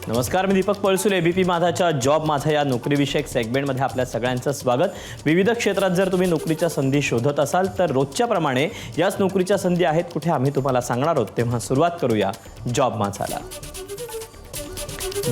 नमस्कार, मी Deepak Palsule. ABP माझाच्या job माझा या नोकरीविषयक सेगमेंटमध्ये आपल्या सगळ्यांचं स्वागत. विविध क्षेत्रात जर तुम्ही नोकरीच्या संधी शोधत असाल तर रोजच्या प्रमाणे याच नोकरीच्या संधी आहेत कुठे आम्ही तुम्हाला सांगणार आहोत. तेव्हा सुरुवात करूया जॉब माझाला.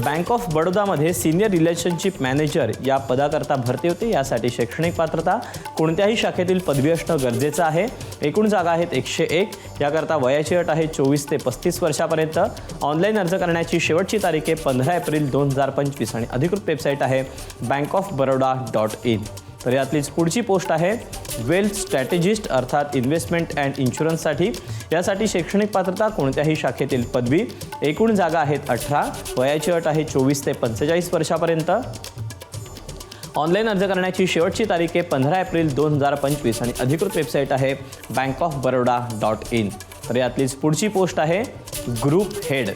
बँक ऑफ बडोदामध्ये सिनियर रिलेशनशिप मॅनेजर या पदाकरता भरती होते. यासाठी शैक्षणिक पात्रता कोणत्याही शाखेतील पदवी असणं गरजेचं आहे. एकूण जागा आहेत 101. याकरता वयाची अट आहे 24 ते 35 वर्षापर्यंत. ऑनलाईन अर्ज करण्याची शेवटची तारीख आहे 15 एप्रिल 2025 आणि अधिकृत वेबसाईट आहे bankofbaroda.in. तर यातलीच पुढची पोस्ट आहे वेल्थ स्ट्रॅटेजिस्ट अर्थात इन्व्हेस्टमेंट अँड इन्शुरन्ससाठी. यासाठी शैक्षणिक पात्रता कोणत्याही शाखेतील पदवी. एकूण जागा आहेत 18. वयाची अट आहे 24 ते 45 वर्षापर्यंत. ऑनलाईन अर्ज करण्याची शेवटची तारीख आहे 15 एप्रिल 2025 आणि अधिकृत वेबसाईट आहे bankofbaroda.in. तर यातलीच पुढची पोस्ट आहे ग्रुप हेड.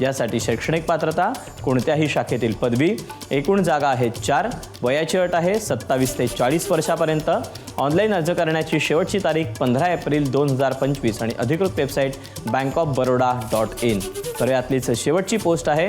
यासाठी शैक्षणिक पात्रता कोणत्याही शाखेतील पदवी. एकूण जागा आहेत 4. वयाची अट आहे 27 ते 40 वर्षापर्यंत. ऑनलाईन अर्ज करण्याची शेवटची तारीख 15 एप्रिल 2025 आणि अधिकृत वेबसाईट bankofbaroda.in. तर यातलीच शेवटची पोस्ट आहे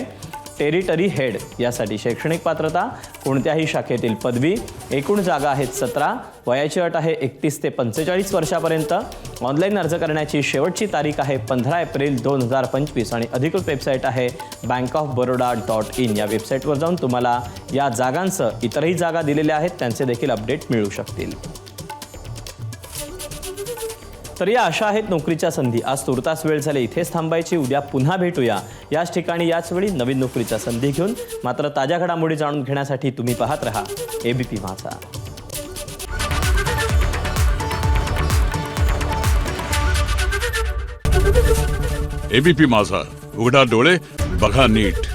टेरिटरी हेड. यासाठी शैक्षणिक पात्रता कोणत्याही शाखेतील पदवी. एकूण जागा आहेत 17. वयाची अट आहे 31 ते 45 वर्षापर्यंत. ऑनलाईन अर्ज करण्याची शेवटची तारीख आहे 15 एप्रिल 2025 आणि अधिकृत वेबसाईट आहे bankofbaroda.in. या वेबसाईटवर जाऊन तुम्हाला या जागांसह इतरही जागा दिलेल्या आहेत त्यांचे देखील अपडेट मिळू शकतील. तर या अशा आहेत नोकरीच्या संधी. आज तुर्तास वेळ झाली इथेच थांबायची. उद्या पुन्हा भेटूया याच ठिकाणी याच वेळी नवीन नोकरीच्या संधी घेऊन. मात्र ताज्या घडामोडी जाणून घेण्यासाठी तुम्ही पाहत रहा एबीपी माझा. एबीपी माझा, उघडा डोळे बघा नीट.